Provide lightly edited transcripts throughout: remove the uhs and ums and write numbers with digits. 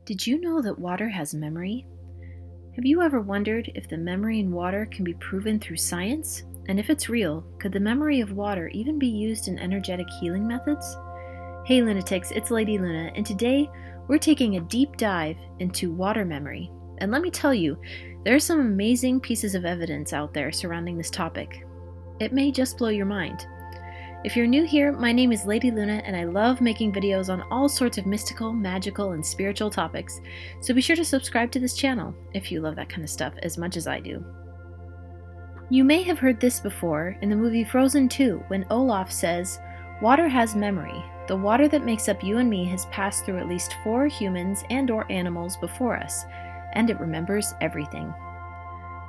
Did you know that water has memory? Have you ever wondered if the memory in water can be proven through science? And if it's real, could the memory of water even be used in energetic healing methods? Hey lunatics, it's Lady Luna, and today we're taking a deep dive into water memory. And let me tell you, there are some amazing pieces of evidence out there surrounding this topic. It may just blow your mind. If you're new here, my name is Lady Luna and I love making videos on all sorts of mystical, magical, and spiritual topics, so be sure to subscribe to this channel if you love that kind of stuff as much as I do. You may have heard this before in the movie Frozen 2 when Olaf says, "Water has memory. The water that makes up you and me has passed through at least 4 humans and/or animals before us, and it remembers everything."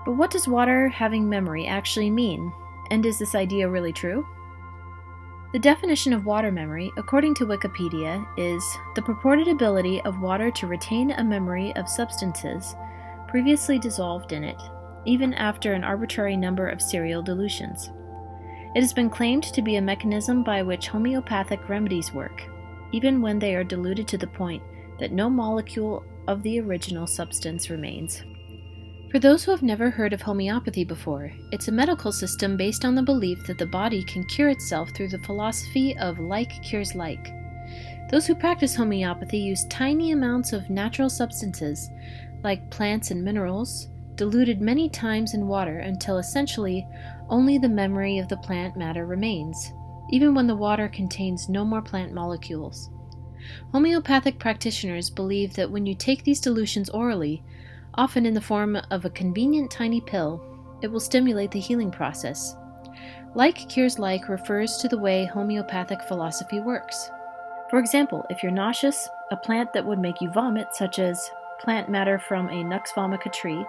But what does water having memory actually mean? And is this idea really true? The definition of water memory, according to Wikipedia, is the purported ability of water to retain a memory of substances previously dissolved in it, even after an arbitrary number of serial dilutions. It has been claimed to be a mechanism by which homeopathic remedies work, even when they are diluted to the point that no molecule of the original substance remains. For those who have never heard of homeopathy before, it's a medical system based on the belief that the body can cure itself through the philosophy of like cures like. Those who practice homeopathy use tiny amounts of natural substances, like plants and minerals, diluted many times in water until essentially only the memory of the plant matter remains, even when the water contains no more plant molecules. Homeopathic practitioners believe that when you take these dilutions orally, often in the form of a convenient tiny pill, it will stimulate the healing process. Like cures like refers to the way homeopathic philosophy works. For example, if you're nauseous, a plant that would make you vomit, such as plant matter from a Nux vomica tree,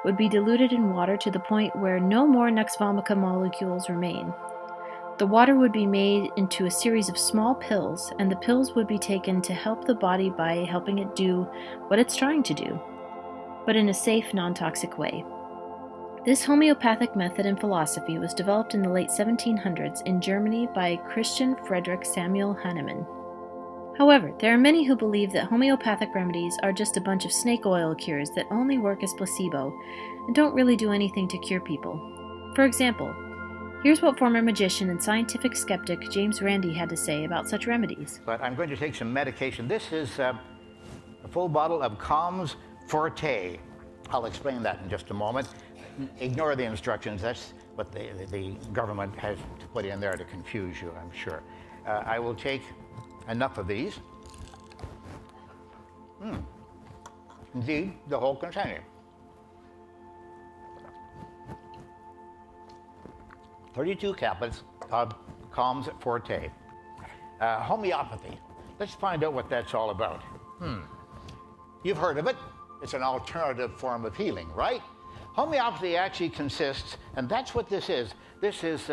would be diluted in water to the point where no more Nux vomica molecules remain. The water would be made into a series of small pills, and the pills would be taken to help the body by helping it do what it's trying to do, but in a safe, non-toxic way. This homeopathic method and philosophy was developed in the late 1700s in Germany by Christian Friedrich Samuel Hahnemann. However, there are many who believe that homeopathic remedies are just a bunch of snake oil cures that only work as placebo and don't really do anything to cure people. For example, here's what former magician and scientific skeptic James Randi had to say about such remedies. But I'm going to take some medication. This is a full bottle of Calms Forte. I'll explain that in just a moment. Ignore the instructions. That's what the government has to put in there to confuse you, I'm sure. I will take enough of these. Indeed, the whole container. 32 caplets of Calms Forte. Homeopathy. Let's find out what that's all about. You've heard of it. It's an alternative form of healing, right? Homeopathy actually consists, and that's what this is. This is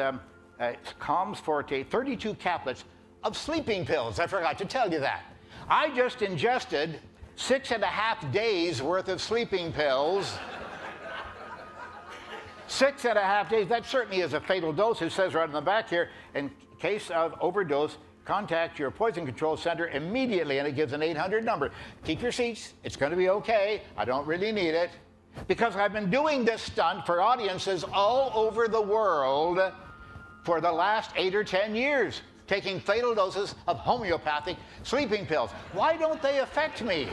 Calms Forte, 32 caplets of sleeping pills. I forgot to tell you that. I just ingested 6.5 days worth of sleeping pills. 6.5 days, that certainly is a fatal dose. It says right on the back here, in case of overdose, contact your poison control center immediately, and it gives an 800 number. Keep your seats. It's going to be okay. I don't really need it. Because I've been doing this stunt for audiences all over the world for the last 8 or 10 years, taking fatal doses of homeopathic sleeping pills. Why don't they affect me?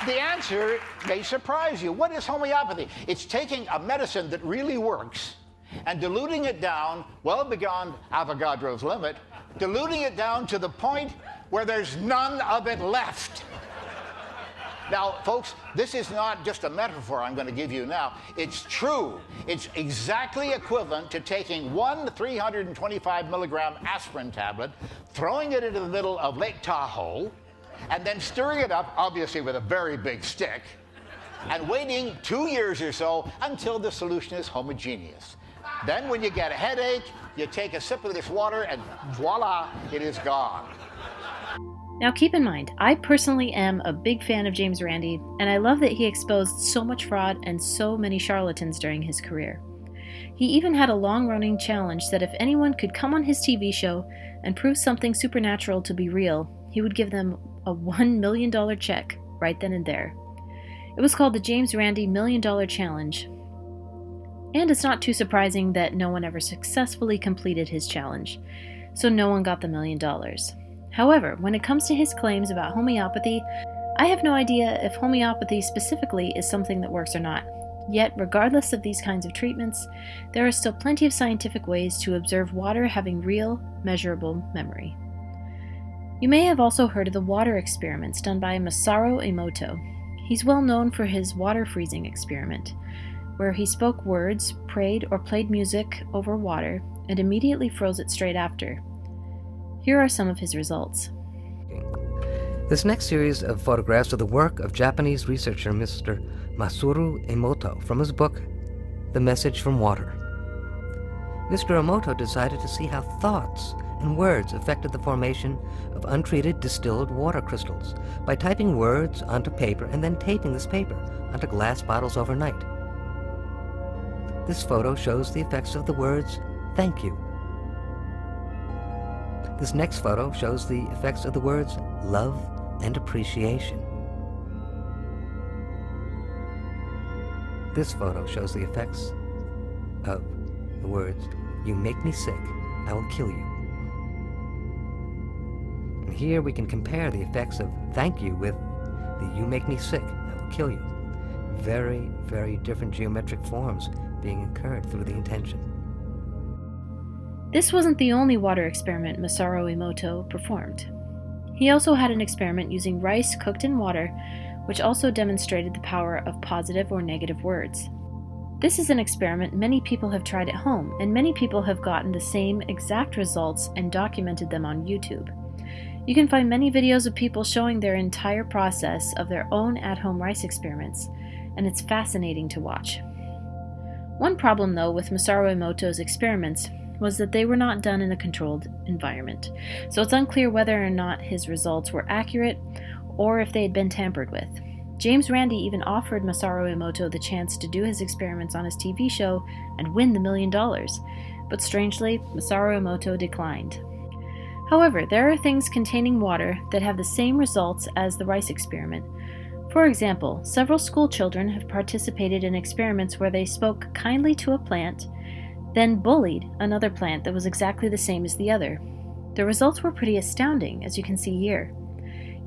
The answer may surprise you. What is homeopathy? It's taking a medicine that really works and diluting it down, well beyond Avogadro's limit, diluting it down to the point where there's none of it left. Now, folks, this is not just a metaphor I'm going to give you now. It's true. It's exactly equivalent to taking one 325 milligram aspirin tablet, throwing it into the middle of Lake Tahoe, and then stirring it up, obviously with a very big stick, and waiting 2 years or so until the solution is homogeneous. Then when you get a headache, you take a sip of this water and voila, it is gone. Now keep in mind, I personally am a big fan of James Randi, and I love that he exposed so much fraud and so many charlatans during his career. He even had a long-running challenge that if anyone could come on his TV show and prove something supernatural to be real, he would give them a $1 million check right then and there. It was called the James Randi $1 Million Challenge. And it's not too surprising that no one ever successfully completed his challenge, so no one got the $1 million. However, when it comes to his claims about homeopathy, I have no idea if homeopathy specifically is something that works or not. Yet, regardless of these kinds of treatments, there are still plenty of scientific ways to observe water having real, measurable memory. You may have also heard of the water experiments done by Masaru Emoto. He's well known for his water freezing experiment, where he spoke words, prayed, or played music over water, and immediately froze it straight after. Here are some of his results. This next series of photographs are the work of Japanese researcher Mr. Masaru Emoto from his book, The Message from Water. Mr. Emoto decided to see how thoughts and words affected the formation of untreated distilled water crystals by typing words onto paper and then taping this paper onto glass bottles overnight. This photo shows the effects of the words, "Thank you." This next photo shows the effects of the words, "Love and appreciation." This photo shows the effects of the words, "You make me sick, I will kill you." And here we can compare the effects of "thank you" with the "you make me sick, I will kill you." Very, very different geometric forms being incurred through the intention. This wasn't the only water experiment Masaru Emoto performed. He also had an experiment using rice cooked in water, which also demonstrated the power of positive or negative words. This is an experiment many people have tried at home, and many people have gotten the same exact results and documented them on YouTube. You can find many videos of people showing their entire process of their own at-home rice experiments, and it's fascinating to watch. One problem, though, with Masaru Emoto's experiments was that they were not done in a controlled environment, so it's unclear whether or not his results were accurate or if they had been tampered with. James Randi even offered Masaru Emoto the chance to do his experiments on his TV show and win the $1 million, but strangely, Masaru Emoto declined. However, there are things containing water that have the same results as the rice experiment. For example, several school children have participated in experiments where they spoke kindly to a plant, then bullied another plant that was exactly the same as the other. The results were pretty astounding, as you can see here.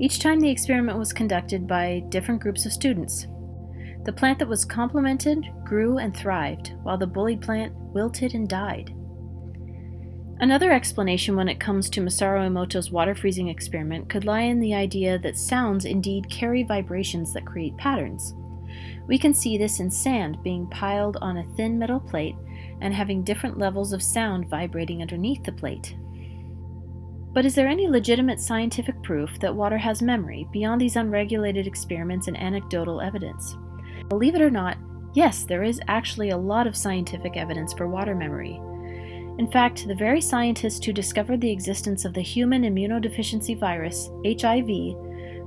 Each time the experiment was conducted by different groups of students. The plant that was complimented grew and thrived, while the bullied plant wilted and died. Another explanation when it comes to Masaru Emoto's water freezing experiment could lie in the idea that sounds indeed carry vibrations that create patterns. We can see this in sand being piled on a thin metal plate and having different levels of sound vibrating underneath the plate. But is there any legitimate scientific proof that water has memory beyond these unregulated experiments and anecdotal evidence? Believe it or not, yes, there is actually a lot of scientific evidence for water memory. In fact, the very scientist who discovered the existence of the human immunodeficiency virus, HIV,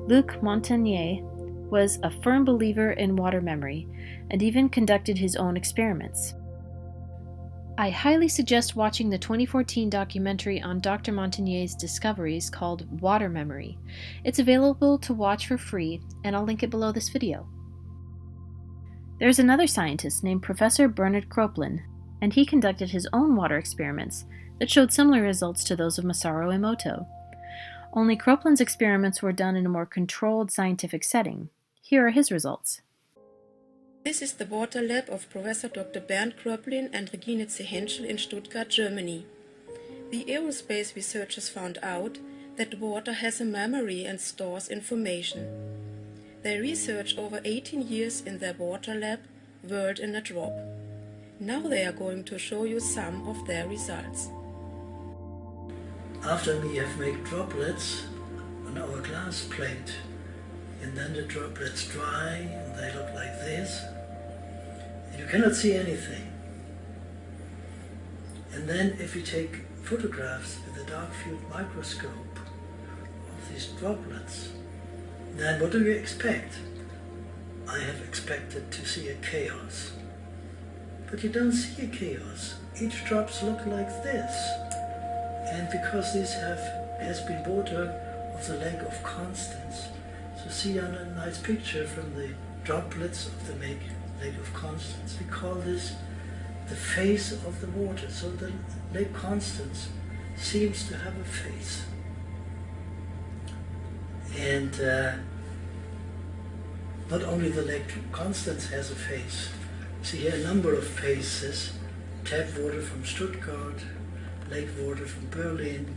Luc Montagnier, was a firm believer in water memory and even conducted his own experiments. I highly suggest watching the 2014 documentary on Dr. Montagnier's discoveries called Water Memory. It's available to watch for free, and I'll link it below this video. There's another scientist named Professor Bernard Kropelin, and he conducted his own water experiments that showed similar results to those of Masaru Emoto. Only Kropelin's experiments were done in a more controlled scientific setting. Here are his results. This is the water lab of Professor Dr. Bernd Kröplin and Regine Zehenschel in Stuttgart, Germany. The aerospace researchers found out that water has a memory and stores information. They researched over 18 years in their water lab, World in a Drop. Now they are going to show you some of their results. After we have made droplets on our glass plate, and then the droplets dry and they look like this, you cannot see anything. And then if we take photographs with a dark field microscope of these droplets, then what do you expect? I have expected to see a chaos. but you don't see a chaos. Each drops look like this. And because these has been water of the lake of Constance. So see on a nice picture from the droplets of the lake of Constance. We call this the face of the water. So the Lake Constance seems to have a face. And not only the Lake Constance has a face. See here a number of faces. Tap water from Stuttgart, lake water from Berlin,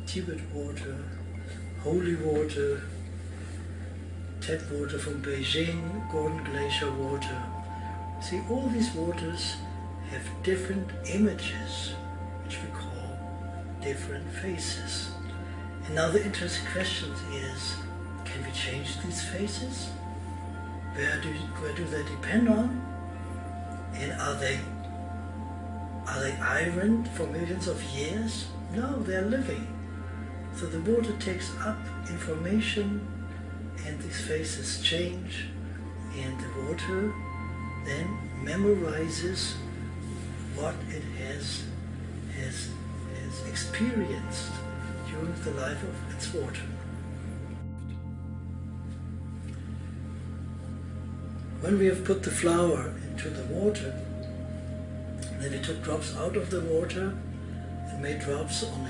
Tibet water, holy water, tap water from Beijing, Gordon Glacier water. See, all these waters have different images, which we call different faces. And now the interesting question is, can we change these faces? Where do they depend on? And are they ironed for millions of years? No, they're living. So the water takes up information and these faces change, and the water then memorizes what it has experienced during the life of its water. When we have put the flower into the water, then we took drops out of the water and made drops on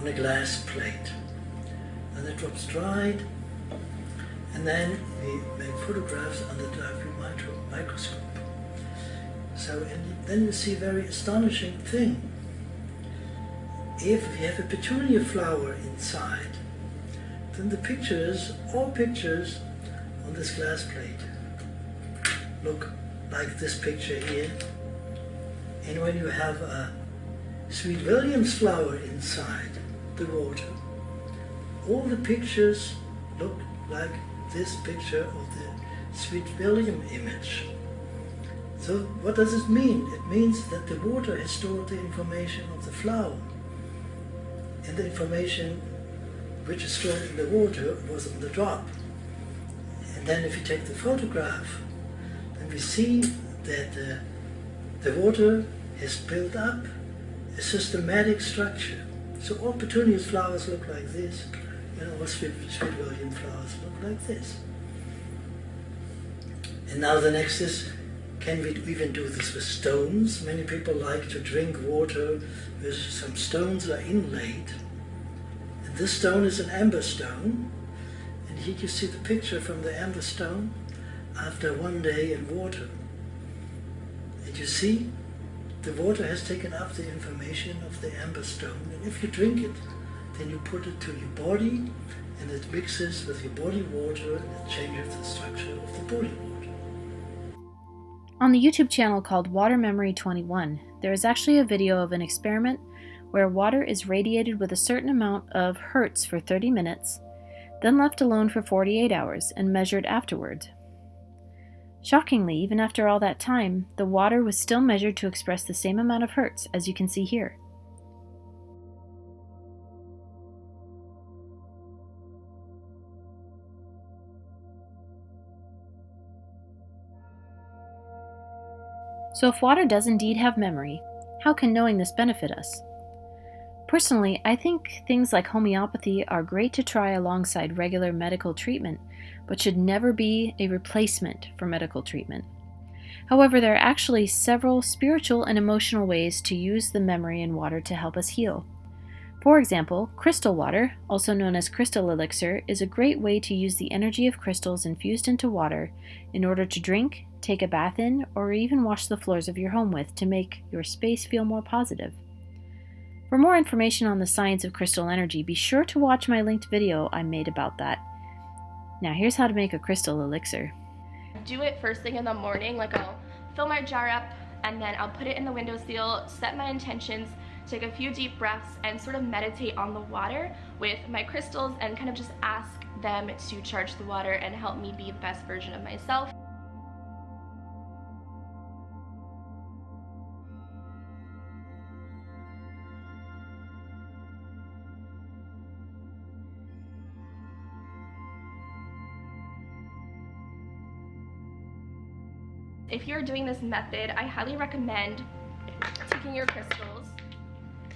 a glass plate. And the drops dried, and then we made photographs under the microscope. So, and then you see a very astonishing thing. If we have a petunia flower inside, then the pictures, all pictures on this glass plate, look like this picture here. And when you have a Sweet William's flower inside the water, all the pictures look like this picture of the Sweet William image. So what does it mean? It means that the water has stored the information of the flower. And the information which is stored in the water was on the drop. And then if you take the photograph, then we see that the water has built up a systematic structure. So all petunias flowers look like this, and all Sweet William flowers look like this. And now the next is, can we even do this with stones? Many people like to drink water with some stones that are inlaid. And this stone is an amber stone. And here you see the picture from the amber stone after one day in water. And you see, the water has taken up the information of the amber stone. And if you drink it, then you put it to your body, and it mixes with your body water, and it changes the structure of the body water. On the YouTube channel called Water Memory 21, there is actually a video of an experiment where water is radiated with a certain amount of hertz for 30 minutes, then left alone for 48 hours and measured afterward. Shockingly, even after all that time, the water was still measured to express the same amount of hertz, as you can see here. So if water does indeed have memory, how can knowing this benefit us? Personally, I think things like homeopathy are great to try alongside regular medical treatment, but should never be a replacement for medical treatment. However, there are actually several spiritual and emotional ways to use the memory in water to help us heal. For example, crystal water, also known as crystal elixir, is a great way to use the energy of crystals infused into water in order to drink, take a bath in, or even wash the floors of your home with to make your space feel more positive. For more information on the science of crystal energy, be sure to watch my linked video I made about that. Now here's how to make a crystal elixir. Do it first thing in the morning, like I'll fill my jar up and then I'll put it in the windowsill, set my intentions, take a few deep breaths, and sort of meditate on the water with my crystals and kind of just ask them to charge the water and help me be the best version of myself. if you're doing this method, I highly recommend taking your crystals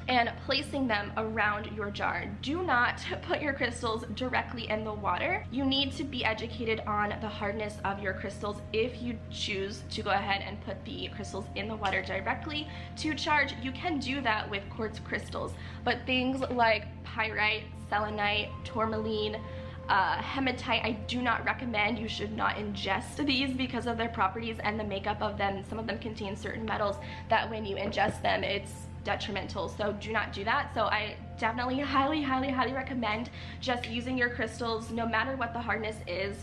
and placing them around your jar. Do not put your crystals directly in the water. You need to be educated on the hardness of your crystals if you choose to go ahead and put the crystals in the water directly to charge. You can do that with quartz crystals, but things like pyrite, selenite, tourmaline, hematite, I do not recommend. You should not ingest these because of their properties and the makeup of them. Some of them contain certain metals that when you ingest them, it's detrimental, so do not do that. So I definitely highly recommend just using your crystals no matter what the hardness is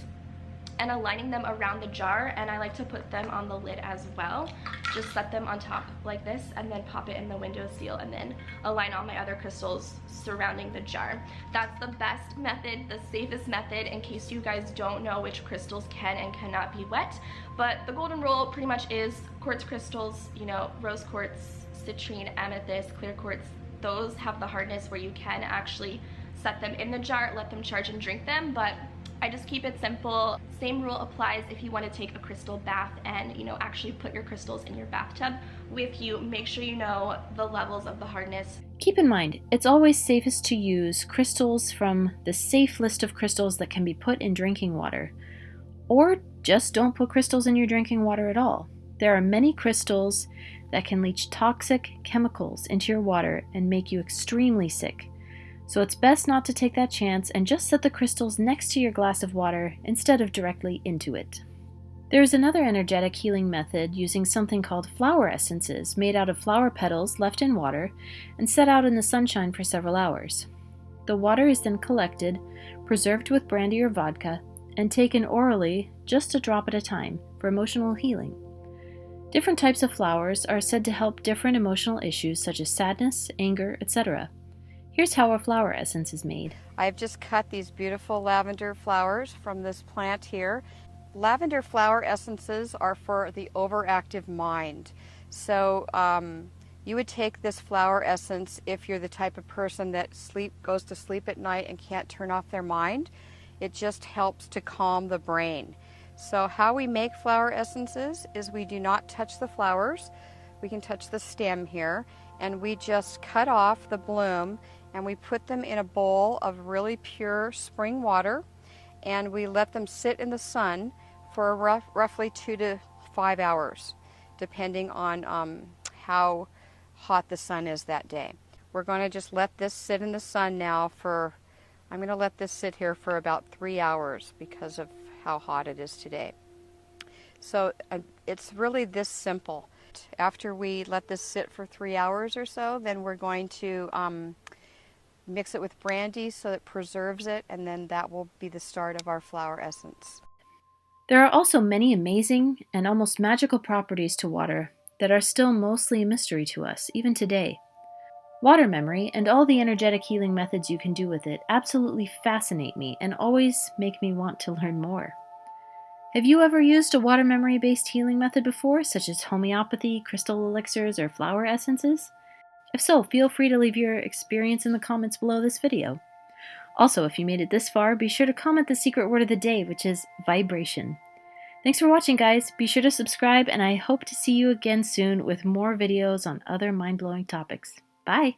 and aligning them around the jar, and I like to put them on the lid as well. Just set them on top like this and then pop it in the windowsill and then align all my other crystals surrounding the jar. That's the best method, the safest method, in case you guys don't know which crystals can and cannot be wet. But the golden rule pretty much is quartz crystals, you know, rose quartz, citrine, amethyst, clear quartz, those have the hardness where you can actually set them in the jar, let them charge and drink them, but I just keep it simple. Same rule applies if you want to take a crystal bath and, you know, actually put your crystals in your bathtub with you. Make sure you know the levels of the hardness. Keep in mind, it's always safest to use crystals from the safe list of crystals that can be put in drinking water. Or just don't put crystals in your drinking water at all. There are many crystals that can leach toxic chemicals into your water and make you extremely sick. So it's best not to take that chance and just set the crystals next to your glass of water instead of directly into it. There is another energetic healing method using something called flower essences made out of flower petals left in water and set out in the sunshine for several hours. The water is then collected, preserved with brandy or vodka, and taken orally just a drop at a time for emotional healing. Different types of flowers are said to help different emotional issues such as sadness, anger, etc. Here's how a flower essence is made. I've just cut these beautiful lavender flowers from this plant here. Lavender flower essences are for the overactive mind. So you would take this flower essence if you're the type of person that goes to sleep at night and can't turn off their mind. It just helps to calm the brain. So how we make flower essences is we do not touch the flowers. We can touch the stem here, and we just cut off the bloom and we put them in a bowl of really pure spring water, and we let them sit in the sun for roughly 2 to 5 hours, depending on how hot the sun is that day. We're going to just let this sit in the sun now I'm going to let this sit here for about 3 hours because of how hot it is today. So it's really this simple. After we let this sit for 3 hours or so, then we're going to mix it with brandy so it preserves it, and then that will be the start of our flower essence. There are also many amazing and almost magical properties to water that are still mostly a mystery to us, even today. Water memory and all the energetic healing methods you can do with it absolutely fascinate me and always make me want to learn more. Have you ever used a water memory-based healing method before, such as homeopathy, crystal elixirs, or flower essences? If so, feel free to leave your experience in the comments below this video. Also, if you made it this far, be sure to comment the secret word of the day, which is vibration. Thanks for watching, guys. Be sure to subscribe, and I hope to see you again soon with more videos on other mind-blowing topics. Bye!